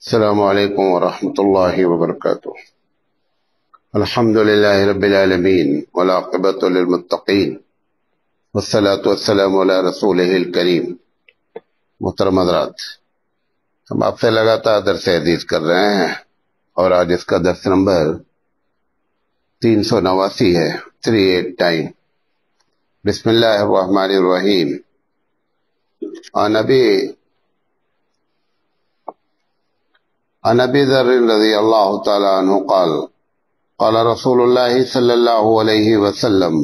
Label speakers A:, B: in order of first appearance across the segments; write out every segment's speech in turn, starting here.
A: السلام علیکم ورحمۃ اللہ وبرکاتہ۔ الحمد للہ رب العالمین والعاقبۃ للمتقین والصلاۃ والسلام علی رسولہ الکریم۔ محترم حضرات، ہم آپ سے لگاتار درس حدیث کر رہے ہیں اور آج اس کا درس نمبر 389 ہے، 389۔ بسم اللہ الرحمن الرحیم۔ عن ابي ذر رضي الله تعالى عنه قال قال رسول الله صلى الله عليه وسلم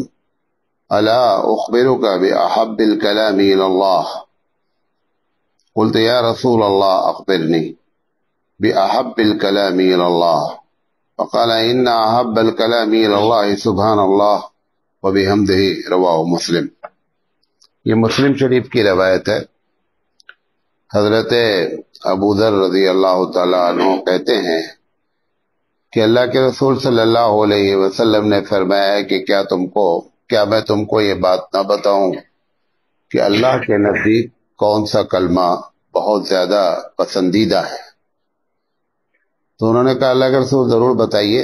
A: الا اخبرك باحب الكلام الى الله؟ قلت يا رسول الله اخبرني باحب الكلام الى الله، فقال ان احب الكلام الى الله سبحان الله وبحمده، رواه مسلم۔ یہ مسلم شریف کی روایت ہے۔ حضرت ابو ذر رضی اللہ تعالیٰ عنہ کہتے ہیں کہ اللہ کے رسول صلی اللہ علیہ وسلم نے فرمایا ہے کہ کیا میں تم کو یہ بات نہ بتاؤں کہ اللہ کے نزدیک کون سا کلمہ بہت زیادہ پسندیدہ ہے؟ تو انہوں نے کہا اللہ کے رسول ضرور بتائیے۔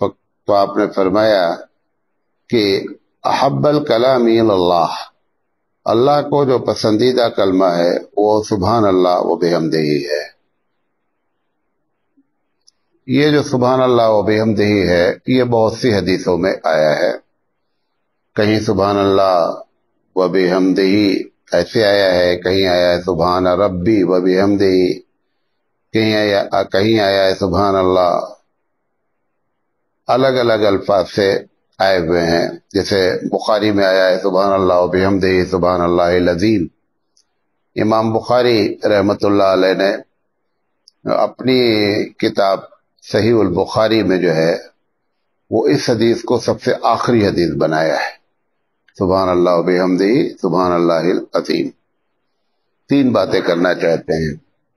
A: تو آپ نے فرمایا کہ احب الکلام اللہ، اللہ کو جو پسندیدہ کلمہ ہے وہ سبحان اللہ و بحمدہ ہے۔ یہ جو سبحان اللہ و بحمدہ ہے یہ بہت سی حدیثوں میں آیا ہے۔ کہیں سبحان اللہ و بحمدہ ایسے آیا ہے، کہیں آیا ہے سبحان ربی و بحمدہ، کہیں آیا ہے سبحان اللہ، الگ الگ الفاظ سے آئے ہوئے ہیں۔ جیسے بخاری میں آیا ہے سبحان اللہ و بحمدہ سبحان اللہ العظیم۔ امام بخاری رحمۃ اللہ علیہ نے اپنی کتاب صحیح البخاری میں جو ہے وہ اس حدیث کو سب سے آخری حدیث بنایا ہے، سبحان اللہ و بحمدہ سبحان اللہ العظیم۔ تین باتیں کرنا چاہتے ہیں۔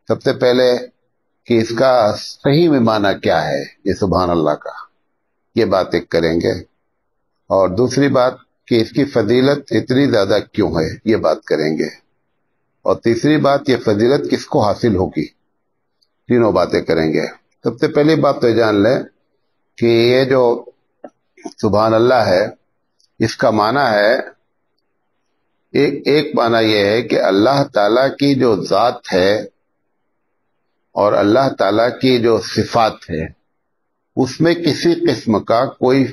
A: سب سے پہلے کہ اس کا صحیح میں معنی کیا ہے، یہ سبحان اللہ کا، یہ بات ایک کریں گے۔ اور دوسری بات کہ اس کی فضیلت اتنی زیادہ کیوں ہے، یہ بات کریں گے۔ اور تیسری بات یہ فضیلت کس کو حاصل ہوگی، تینوں باتیں کریں گے۔ سب سے پہلی بات تو جان لیں کہ یہ جو سبحان اللہ ہے اس کا معنی ہے، ایک معنی یہ ہے کہ اللہ تعالیٰ کی جو ذات ہے اور اللہ تعالیٰ کی جو صفات ہے اس میں کسی قسم کا کوئی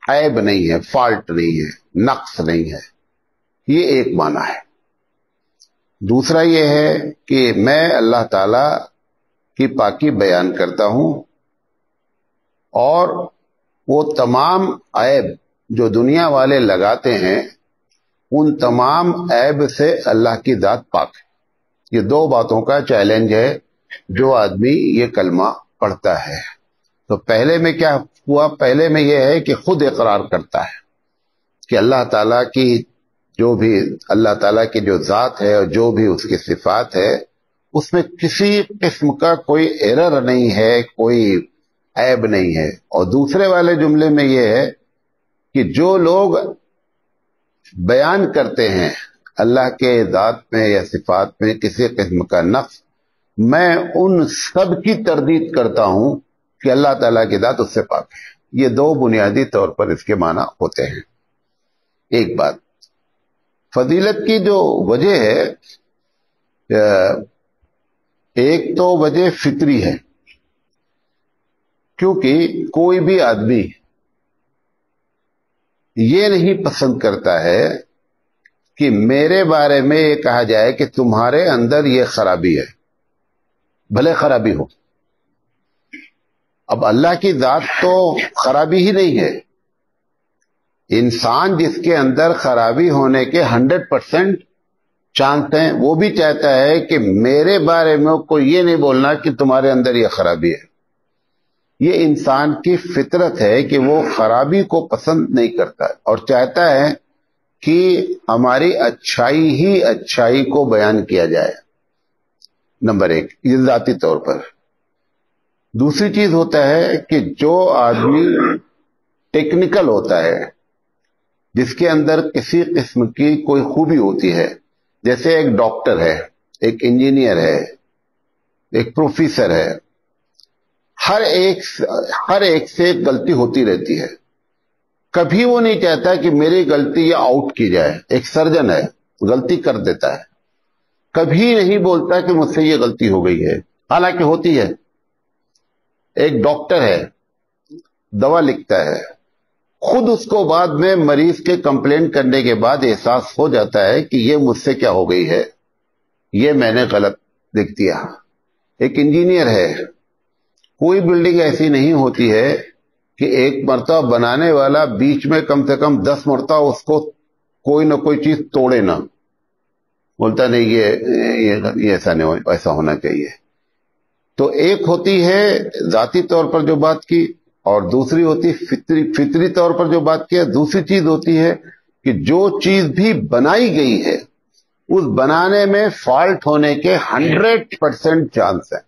A: عیب نہیں ہے، فالٹ نہیں ہے، نقص نہیں ہے، یہ ایک معنی ہے۔ دوسرا یہ ہے کہ میں اللہ تعالی کی پاکی بیان کرتا ہوں اور وہ تمام عیب جو دنیا والے لگاتے ہیں ان تمام عیب سے اللہ کی ذات پاک ہے۔ یہ دو باتوں کا چیلنج ہے جو آدمی یہ کلمہ پڑھتا ہے۔ تو پہلے میں کیا ہوا؟ پہلے میں یہ ہے کہ خود اقرار کرتا ہے کہ اللہ تعالیٰ کی جو ذات ہے اور جو بھی اس کی صفات ہے اس میں کسی قسم کا کوئی ایرر نہیں ہے، کوئی عیب نہیں ہے۔ اور دوسرے والے جملے میں یہ ہے کہ جو لوگ بیان کرتے ہیں اللہ کے ذات میں یا صفات میں کسی قسم کا نقص، میں ان سب کی تردید کرتا ہوں کہ اللہ تعالیٰ کی ذات اس سے پاک ہے۔ یہ دو بنیادی طور پر اس کے معنی ہوتے ہیں۔ ایک بات فضیلت کی جو وجہ ہے، ایک تو وجہ فطری ہے، کیونکہ کوئی بھی آدمی یہ نہیں پسند کرتا ہے کہ میرے بارے میں یہ کہا جائے کہ تمہارے اندر یہ خرابی ہے، بھلے خرابی ہو۔ اب اللہ کی ذات تو خرابی ہی نہیں ہے، انسان جس کے اندر خرابی ہونے کے 100% چانس ہیں وہ بھی چاہتا ہے کہ میرے بارے میں کوئی یہ نہیں بولنا کہ تمہارے اندر یہ خرابی ہے۔ یہ انسان کی فطرت ہے کہ وہ خرابی کو پسند نہیں کرتا اور چاہتا ہے کہ ہماری اچھائی ہی اچھائی کو بیان کیا جائے۔ نمبر ایک، یہ ذاتی طور پر۔ دوسری چیز ہوتا ہے کہ جو آدمی ٹیکنیکل ہوتا ہے، جس کے اندر کسی قسم کی کوئی خوبی ہوتی ہے، جیسے ایک ڈاکٹر ہے، ایک انجینئر ہے، ایک پروفیسر ہے، ہر ایک سے غلطی ہوتی رہتی ہے. کبھی وہ نہیں چاہتا کہ میری غلطی یا آؤٹ کی جائے. ایک سرجن ہے، غلطی کر دیتا ہے، کبھی نہیں بولتا کہ مجھ سے یہ غلطی ہو گئی ہے، حالانکہ ہوتی ہے. ایک ڈاکٹر ہے، دوا لکھتا ہے، خود اس کو بعد میں مریض کے کمپلین کرنے کے بعد احساس ہو جاتا ہے کہ یہ مجھ سے کیا ہو گئی ہے، یہ میں نے غلط لکھ دیا. ایک انجینئر ہے، کوئی بلڈنگ ایسی نہیں ہوتی ہے کہ ایک مرتبہ بنانے والا بیچ میں کم سے کم 10 مرتبہ اس کو کوئی نہ کوئی چیز توڑے نہ. بولتا نہیں یہ ایسا نہیں ہو، ایسا ہونا چاہیے. تو ایک ہوتی ہے ذاتی طور پر جو بات کی، اور دوسری ہوتی فطری طور پر جو بات کی. دوسری چیز ہوتی ہے کہ جو چیز بھی بنائی گئی ہے اس بنانے میں فالٹ ہونے کے 100% چانس ہے.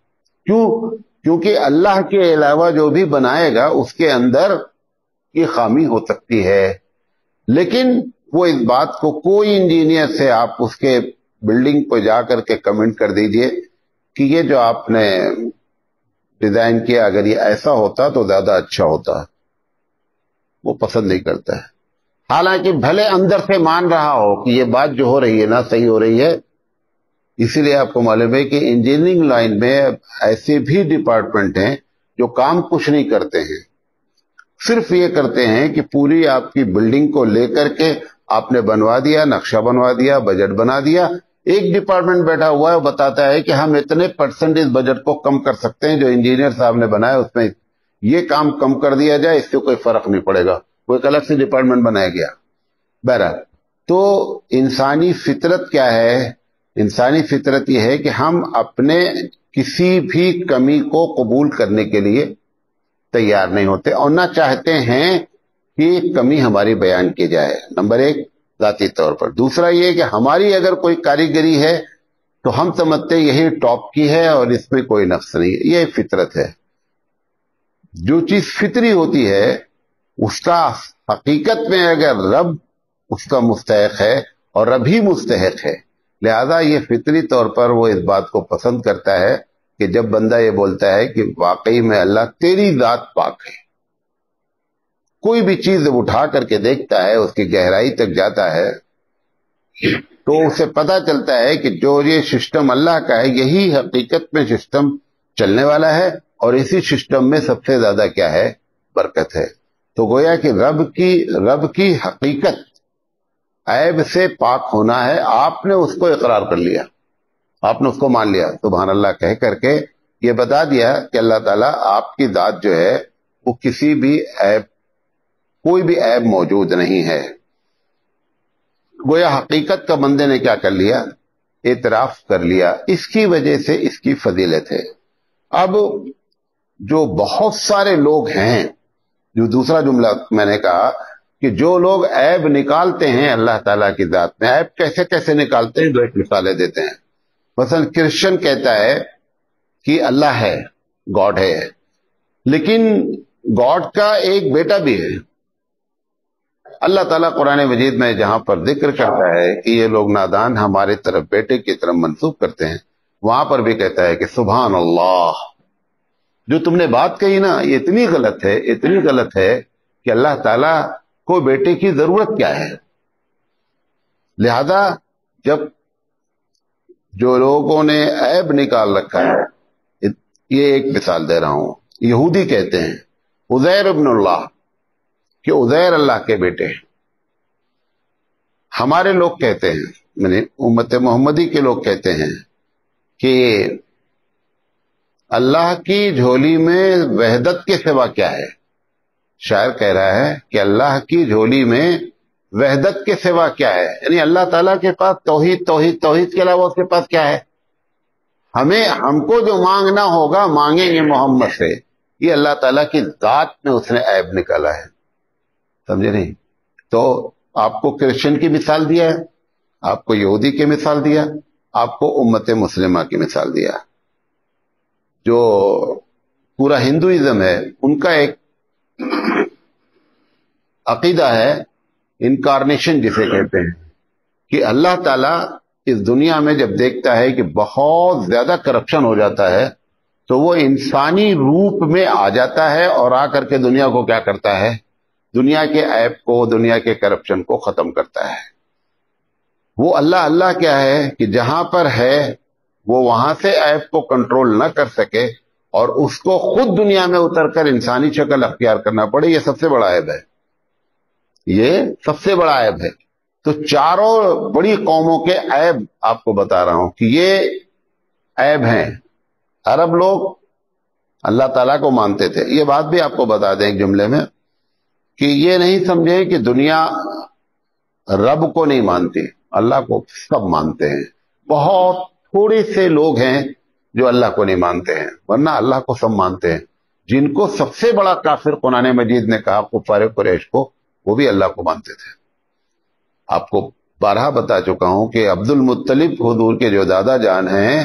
A: کیونکہ اللہ کے علاوہ جو بھی بنائے گا اس کے اندر یہ خامی ہو سکتی ہے. لیکن وہ اس بات کو کوئی انجینئر سے آپ اس کے بلڈنگ پہ جا کر کے کمنٹ کر دیجئے کہ یہ جو آپ نے ڈیزائن کیا اگر یہ ایسا ہوتا تو زیادہ اچھا ہوتا، وہ پسند نہیں کرتا ہے. حالانکہ بھلے اندر سے مان رہا ہو کہ یہ بات جو ہو رہی ہے نا صحیح ہو رہی ہے. اسی لیے آپ کو معلوم ہے کہ انجینئرنگ لائن میں ایسے بھی ڈپارٹمنٹ ہیں جو کام کچھ نہیں کرتے ہیں، صرف یہ کرتے ہیں کہ پوری آپ کی بلڈنگ کو لے کر کے آپ نے بنوا دیا، نقشہ بنوا دیا، بجٹ بنا دیا. ایک ڈپارٹمنٹ بیٹھا ہوا ہے، وہ بتاتا ہے کہ ہم اتنے % اس بجٹ کو کم کر سکتے ہیں جو انجینئر صاحب نے بنایا اس میں یہ کام کم کر دیا جائے، اس سے کوئی فرق نہیں پڑے گا. وہ ایک الگ سے ڈپارٹمنٹ بنایا گیا. بہرحال تو انسانی فطرت کیا ہے؟ انسانی فطرت یہ ہے کہ ہم اپنے کسی بھی کمی کو قبول کرنے کے لیے تیار نہیں ہوتے اور نہ چاہتے ہیں کہ کمی ہماری بیان کی جائے. نمبر ایک ذاتی طور پر. دوسرا یہ کہ ہماری اگر کوئی کاریگری ہے تو ہم سمجھتے یہی ٹاپ کی ہے اور اس میں کوئی نقص نہیں ہے. یہ فطرت ہے. جو چیز فطری ہوتی ہے اس کا حقیقت میں اگر رب اس کا مستحق ہے اور رب ہی مستحق ہے، لہذا یہ فطری طور پر وہ اس بات کو پسند کرتا ہے کہ جب بندہ یہ بولتا ہے کہ واقعی میں اللہ تیری ذات پاک ہے. کوئی بھی چیز جب اٹھا کر کے دیکھتا ہے، اس کی گہرائی تک جاتا ہے تو اسے پتا چلتا ہے کہ جو یہ سسٹم اللہ کا ہے یہی حقیقت میں سسٹم چلنے والا ہے اور اسی سسٹم میں سب سے زیادہ کیا ہے؟ برکت ہے. تو گویا کہ رب کی حقیقت عیب سے پاک ہونا ہے. آپ نے اس کو اقرار کر لیا، آپ نے اس کو مان لیا، سبحان اللہ کہہ کر کے یہ بتا دیا کہ اللہ تعالیٰ آپ کی ذات جو ہے وہ کسی بھی عیب، کوئی بھی عیب موجود نہیں ہے. گویا حقیقت کا بندے نے کیا کر لیا؟ اعتراف کر لیا. اس کی وجہ سے اس کی فضیلت ہے. اب جو بہت سارے لوگ ہیں، جو دوسرا جملہ میں نے کہا کہ جو لوگ عیب نکالتے ہیں اللہ تعالیٰ کی ذات میں، عیب کیسے کیسے نکالتے ہیں؟ دو ایک مثالیں دیتے ہیں. مثلا کرسچن کہتا ہے کہ اللہ ہے، گاڈ ہے، لیکن گاڈ کا ایک بیٹا بھی ہے. اللہ تعالیٰ قرآن مجید میں جہاں پر ذکر کرتا ہے کہ یہ لوگ نادان ہمارے طرف بیٹے کی طرف منسوب کرتے ہیں، وہاں پر بھی کہتا ہے کہ سبحان اللہ، جو تم نے بات کہی نا یہ اتنی غلط ہے، اتنی غلط ہے کہ اللہ تعالیٰ کو بیٹے کی ضرورت کیا ہے. لہذا جب جو لوگوں نے عیب نکال رکھا ہے، یہ ایک مثال دے رہا ہوں، یہودی کہتے ہیں عزیر ابن اللہ، کہ عزیر اللہ کے بیٹے. ہمارے لوگ کہتے ہیں، یعنی امت محمدی کے لوگ کہتے ہیں کہ اللہ کی جھولی میں وحدت کے سوا کیا ہے. شاعر کہہ رہا ہے کہ اللہ کی جھولی میں وحدت کے سوا کیا ہے، یعنی اللہ تعالیٰ کے پاس توحید توحید توحید کے علاوہ اس کے پاس کیا ہے. ہم کو جو مانگنا ہوگا مانگیں گے محمد سے. یہ اللہ تعالیٰ کی ذات میں اس نے عیب نکالا ہے. سمجھے نہیں؟ تو آپ کو کرسچن کی مثال دیا ہے، آپ کو یہودی کی مثال دیا، آپ کو امت مسلمہ کی مثال دیا. جو پورا ہندوازم ہے ان کا ایک عقیدہ ہے انکارنیشن جسے کہتے ہیں، کہ اللہ تعالیٰ اس دنیا میں جب دیکھتا ہے کہ بہت زیادہ کرپشن ہو جاتا ہے تو وہ انسانی روپ میں آ جاتا ہے اور آ کر کے دنیا کو کیا کرتا ہے؟ دنیا کے عیب کو، دنیا کے کرپشن کو ختم کرتا ہے۔ وہ اللہ کیا ہے کہ جہاں پر ہے وہ وہاں سے عیب کو کنٹرول نہ کر سکے اور اس کو خود دنیا میں اتر کر انسانی شکل اختیار کرنا پڑے، یہ سب سے بڑا عیب ہے، یہ سب سے بڑا عیب ہے۔ تو چاروں بڑی قوموں کے عیب آپ کو بتا رہا ہوں کہ یہ عیب ہیں۔ عرب لوگ اللہ تعالیٰ کو مانتے تھے، یہ بات بھی آپ کو بتا دیں ایک جملے میں کہ یہ نہیں سمجھے کہ دنیا رب کو نہیں مانتی، اللہ کو سب مانتے ہیں۔ بہت تھوڑے سے لوگ ہیں جو اللہ کو نہیں مانتے ہیں، ورنہ اللہ کو سب مانتے ہیں۔ جن کو سب سے بڑا کافر قرآن مجید نے کہا کفار قریش کو، وہ بھی اللہ کو مانتے تھے۔ آپ کو بارہا بتا چکا ہوں کہ عبد المطلب حضور کے جو دادا جان ہیں،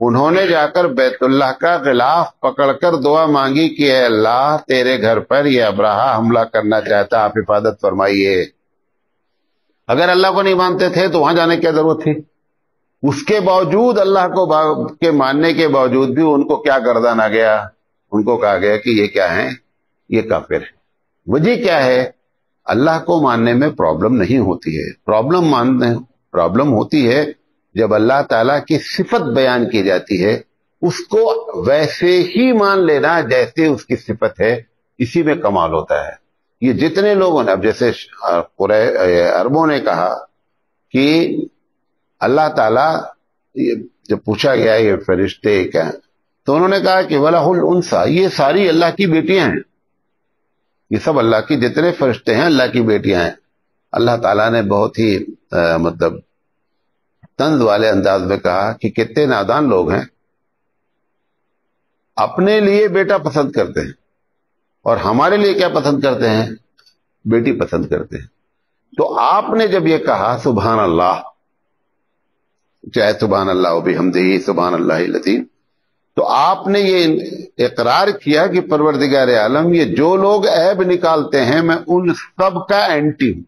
A: انہوں نے جا کر بیت اللہ کا غلاف پکڑ کر دعا مانگی کہ اے اللہ تیرے گھر پر یہ ابراہا حملہ کرنا چاہتا، آپ حفاظت فرمائیے۔ اگر اللہ کو نہیں مانتے تھے تو وہاں جانے کی کیا ضرورت تھی؟ اس کے باوجود اللہ کو کے ماننے کے باوجود بھی ان کو کیا گردانا گیا؟ ان کو کہا گیا کہ یہ کیا ہیں؟ یہ کافر ہے۔ وجہ کیا ہے؟ اللہ کو ماننے میں پرابلم نہیں ہوتی ہے، پرابلم ہوتی ہے جب اللہ تعالیٰ کی صفت بیان کی جاتی ہے، اس کو ویسے ہی مان لینا جیسے اس کی صفت ہے، اسی میں کمال ہوتا ہے۔ یہ جتنے لوگوں نے، اب جیسے عربوں نے کہا کہ اللہ تعالیٰ، جب پوچھا گیا یہ فرشتے کیا، تو انہوں نے کہا کہ وَلَهُ الْأُنْثَى، یہ ساری اللہ کی بیٹیاں ہیں، یہ سب اللہ کی، جتنے فرشتے ہیں اللہ کی بیٹیاں ہیں۔ اللہ تعالیٰ نے بہت ہی مطلب طنز والے انداز میں کہا کہ کتنے نادان لوگ ہیں، اپنے لیے بیٹا پسند کرتے ہیں اور ہمارے لیے کیا پسند کرتے ہیں؟ بیٹی پسند کرتے ہیں۔ تو آپ نے جب یہ کہا سبحان اللہ، چاہے سبحان اللہ بحمدہ سبحان اللہ العظیم، تو آپ نے یہ اقرار کیا کہ پروردگار عالم، یہ جو لوگ عیب نکالتے ہیں میں ان سب کا اینٹی ہوں،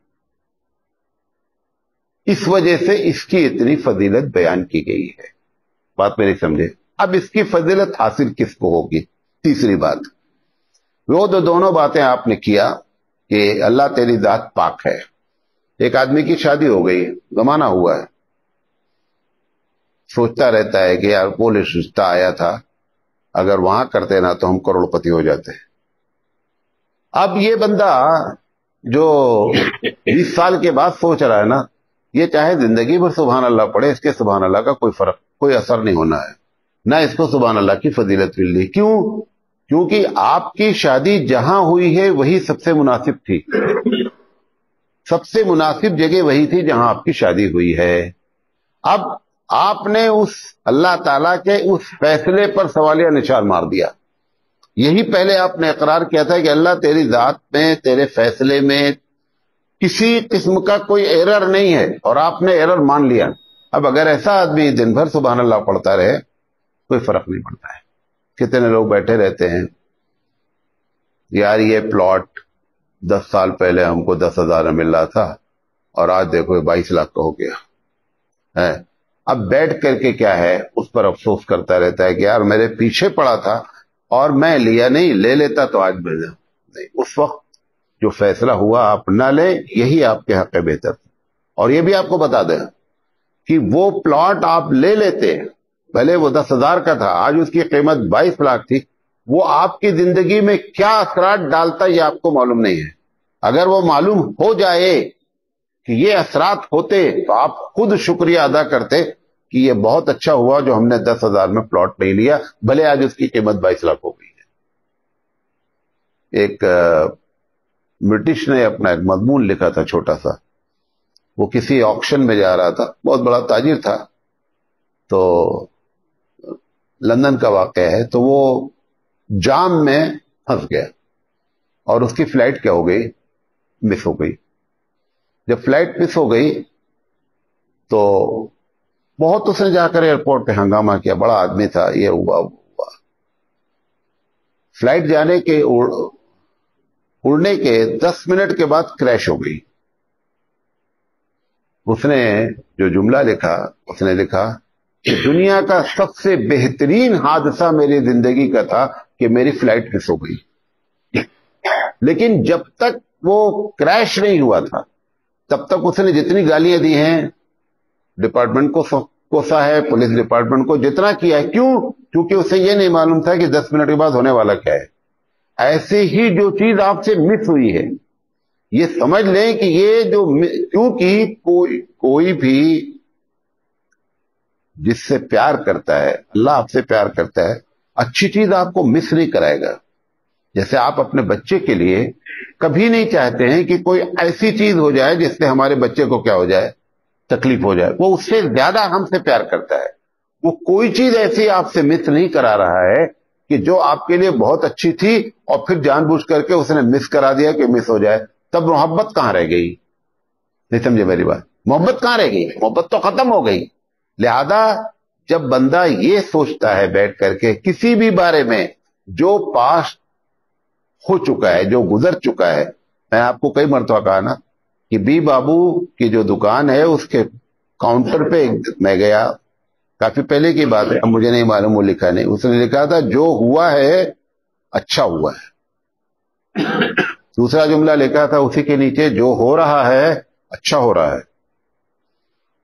A: اس وجہ سے اس کی اتنی فضیلت بیان کی گئی ہے۔ بات میری سمجھے؟ اب اس کی فضیلت حاصل کس کو ہوگی؟ تیسری بات، وہ دونوں باتیں آپ نے کیا کہ اللہ تیری ذات پاک ہے۔ ایک آدمی کی شادی ہو گئی، زمانہ ہوا ہے، سوچتا رہتا ہے کہ یار پولیس رشتہ آیا تھا، اگر وہاں کرتے نا تو ہم کروڑ پتی ہو جاتے۔ اب یہ بندہ جو 20 سال کے بعد سوچ رہا ہے نا، یہ چاہے زندگی بھر سبحان اللہ پڑھے، اس کے سبحان اللہ کا کوئی اثر نہیں ہونا ہے، نہ اس کو سبحان اللہ کی فضیلت مل رہی۔ کیوں؟ کیونکہ آپ کی شادی جہاں ہوئی ہے وہی سب سے مناسب تھی، سب سے مناسب جگہ وہی تھی جہاں آپ کی شادی ہوئی ہے۔ اب آپ نے اس اللہ تعالیٰ کے اس فیصلے پر سوالیہ نشان مار دیا۔ یہی پہلے آپ نے اقرار کیا تھا کہ اللہ تیری ذات میں، تیرے فیصلے میں کسی قسم کا کوئی ایرر نہیں ہے، اور آپ نے ایرر مان لیا۔ اب اگر ایسا آدمی دن بھر سبحان اللہ پڑھتا رہے، کوئی فرق نہیں پڑتا ہے۔ کتنے لوگ بیٹھے رہتے ہیں، یار یہ پلاٹ 10 سال پہلے ہم کو 10,000 میں مل رہا تھا اور آج دیکھو 22 لاکھ کا ہو گیا ہے۔ اب بیٹھ کر کے کیا ہے، اس پر افسوس کرتا رہتا ہے کہ یار میرے پیچھے پڑا تھا اور میں لیا نہیں، لے لیتا تو آج بھیجا نہیں۔ اس وقت جو فیصلہ ہوا آپ نہ لیں، یہی آپ کے حق بہتر تھا۔ اور یہ بھی آپ کو بتا دیں کہ وہ پلاٹ آپ لے لیتے، پہلے وہ 10,000 کا تھا، آج اس کی قیمت 22 لاکھ تھی، وہ آپ کی زندگی میں کیا اثرات ڈالتا یہ آپ کو معلوم نہیں ہے۔ اگر وہ معلوم ہو جائے کہ یہ اثرات ہوتے تو آپ خود شکریہ ادا کرتے کہ یہ بہت اچھا ہوا جو ہم نے 10,000 میں پلاٹ نہیں لیا، بھلے آج اس کی قیمت 22 لاکھ ہو گئی ہے۔ ایک برٹش نے اپنا ایک مضمون لکھا تھا چھوٹا سا، وہ کسی آکشن میں جا رہا تھا، بہت بڑا تاجر تھا، تو لندن کا واقعہ ہے، تو وہ جام میں پھنس گیا اور اس کی فلائٹ کیا ہو گئی؟ مس ہو گئی۔ جب فلائٹ مس ہو گئی تو بہت اس نے جا کر ایئرپورٹ پہ ہنگامہ کیا، بڑا آدمی تھا، یہ ہوا۔ فلائٹ جانے کے اڑنے کے 10 منٹ کے بعد کریش ہو گئی۔ اس نے جو جملہ لکھا، اس نے لکھا کہ دنیا کا سب سے بہترین حادثہ میری زندگی کا تھا کہ میری فلائٹ مس ہو گئی، لیکن جب تک وہ کریش نہیں ہوا تھا تب تک اس نے جتنی گالیاں دی ہیں ڈپارٹمنٹ کو کوسا ہے، پولیس ڈپارٹمنٹ کو جتنا کیا ہے، کیوں؟ کیونکہ اسے یہ نہیں معلوم تھا کہ 10 منٹ کے بعد ہونے والا کیا ہے۔ ایسے ہی جو چیز آپ سے مس ہوئی ہے، یہ سمجھ لیں کہ یہ جو، کیونکہ کوئی بھی جس سے پیار کرتا ہے، اللہ آپ سے پیار کرتا ہے، اچھی چیز آپ کو مس نہیں کرائے گا۔ جیسے آپ اپنے بچے کے لیے کبھی نہیں چاہتے ہیں کہ کوئی ایسی چیز ہو جائے جس سے ہمارے بچے کو کیا ہو جائے، تکلیف ہو جائے، وہ اس سے زیادہ ہم سے پیار کرتا ہے۔ وہ کوئی چیز ایسی آپ سے مس نہیں کرا رہا ہے کہ جو آپ کے لیے بہت اچھی تھی اور پھر جان بوجھ کر کے اس نے مس کرا دیا کہ مس ہو جائے، تب محبت کہاں رہ گئی؟ نہیں سمجھے میری بات؟ محبت کہاں رہ گئی؟ محبت تو ختم ہو گئی۔ لہذا جب بندہ یہ سوچتا ہے بیٹھ کر کے کسی بھی بارے میں جو پاس ہو چکا ہے، جو گزر چکا ہے، میں آپ کو کئی مرتبہ کہا نا کہ بی بابو کی جو دکان ہے اس کے کاؤنٹر پہ میں گیا، کافی پہلے کی بات ہے، اب مجھے نہیں معلوم وہ لکھا نہیں، اس نے لکھا تھا جو ہوا ہے اچھا ہوا ہے۔ دوسرا جملہ لکھا تھا اسی کے نیچے جو ہو رہا ہے اچھا ہو رہا ہے۔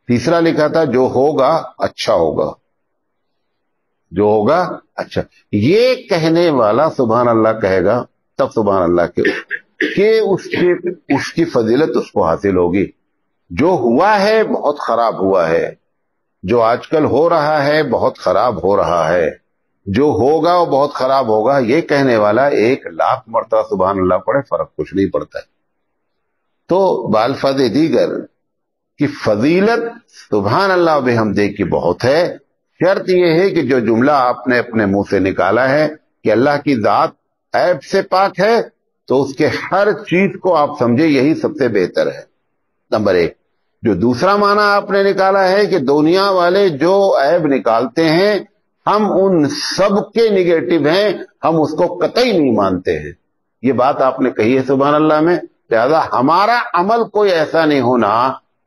A: تیسرا لکھا تھا جو ہوگا اچھا ہوگا، جو ہوگا اچھا۔ یہ کہنے والا سبحان اللہ کہے گا تب سبحان اللہ کہ اس کی فضیلت اس کو حاصل ہوگی۔ جو ہوا ہے بہت خراب ہوا ہے، جو آج کل ہو رہا ہے بہت خراب ہو رہا ہے، جو ہوگا وہ بہت خراب ہوگا، یہ کہنے والا 1,00,000 مرتبہ سبحان اللہ پڑھے، فرق کچھ نہیں پڑتا ہے۔ تو بالفاظ دیگر کی فضیلت سبحان اللہ بحمدہ کی بہت ہے۔ شرط یہ ہے کہ جو جملہ آپ نے اپنے منہ سے نکالا ہے کہ اللہ کی ذات عیب سے پاک ہے، تو اس کے ہر چیز کو آپ سمجھے یہی سب سے بہتر ہے، نمبر 1۔ جو دوسرا معنی آپ نے نکالا ہے کہ دنیا والے جو عیب نکالتے ہیں ہم ان سب کے نگیٹو ہیں، ہم اس کو قطعی نہیں مانتے ہیں، یہ بات آپ نے کہی ہے سبحان اللہ میں۔ لہذا ہمارا عمل کوئی ایسا نہیں ہونا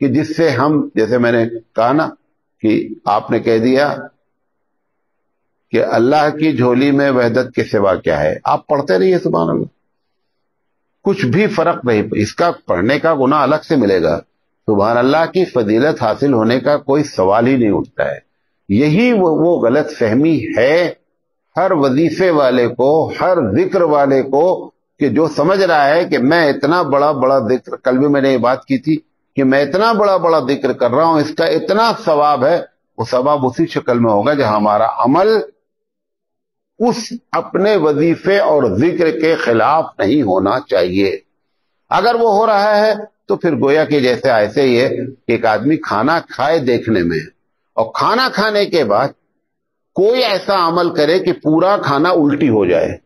A: کہ جس سے ہم، جیسے میں نے کہا نا کہ آپ نے کہہ دیا کہ اللہ کی جھولی میں وحدت کے سوا کیا ہے، آپ پڑھتے رہیے سبحان اللہ، کچھ بھی فرق نہیں، اس کا پڑھنے کا گناہ الگ سے ملے گا، سبحان اللہ کی فضیلت حاصل ہونے کا کوئی سوال ہی نہیں اٹھتا ہے۔ یہی وہ غلط فہمی ہے ہر وظیفے والے کو، ہر ذکر والے کو، کہ جو سمجھ رہا ہے کہ میں اتنا بڑا ذکر، کل بھی میں نے یہ بات کی تھی کہ میں اتنا بڑا ذکر کر رہا ہوں، اس کا اتنا ثواب ہے، وہ ثواب اسی شکل میں ہوگا جہاں ہمارا عمل اس اپنے وظیفے اور ذکر کے خلاف نہیں ہونا چاہیے۔ اگر وہ ہو رہا ہے تو پھر گویا کہ جیسے ایسے ہی ہے کہ ایک آدمی کھانا کھائے دیکھنے میں، اور کھانا کھانے کے بعد کوئی ایسا عمل کرے کہ پورا کھانا الٹی ہو جائے،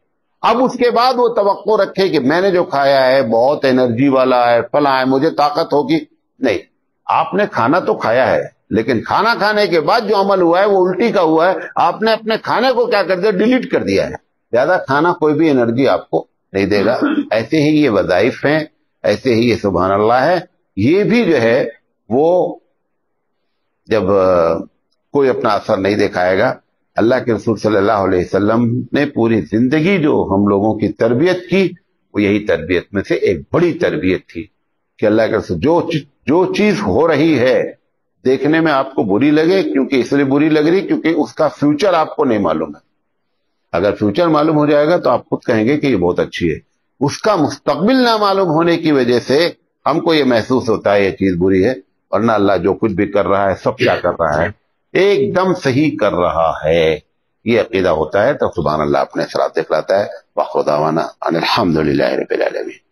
A: اب اس کے بعد وہ توقع رکھے کہ میں نے جو کھایا ہے بہت انرجی والا ہے، فلاں ہے، مجھے طاقت ہوگی، نہیں، آپ نے کھانا تو کھایا ہے لیکن کھانا کھانے کے بعد جو عمل ہوا ہے وہ الٹی کا ہوا ہے، آپ نے اپنے کھانے کو کیا کر دیا، ڈیلیٹ کر دیا ہے، زیادہ کھانا کوئی بھی انرجی آپ کو نہیں دے گا۔ ایسے ہی یہ وظائف ہیں، ایسے ہی یہ سبحان اللہ ہے، یہ بھی جو ہے وہ جب کوئی اپنا اثر نہیں دکھائے گا۔ اللہ کے رسول صلی اللہ علیہ وسلم نے پوری زندگی جو ہم لوگوں کی تربیت کی، وہ یہی تربیت میں سے ایک بڑی تربیت تھی کہ اللہ کے رسول جو چیز ہو رہی ہے دیکھنے میں آپ کو بری لگے، کیونکہ اس لیے بری لگ رہی کیونکہ اس کا فیوچر آپ کو نہیں معلوم ہے، اگر فیوچر معلوم ہو جائے گا تو آپ خود کہیں گے کہ یہ بہت اچھی ہے، اس کا مستقبل نہ معلوم ہونے کی وجہ سے ہم کو یہ محسوس ہوتا ہے یہ چیز بری ہے، ورنہ اللہ جو کچھ بھی کر رہا ہے سب کیا کر رہا ہے، ایک دم صحیح کر رہا ہے، یہ عقیدہ ہوتا ہے تو سبحان اللہ اپنے صراط دکھلاتا ہے۔ وآخر دعوانا ان الحمد للہ رب العالمین۔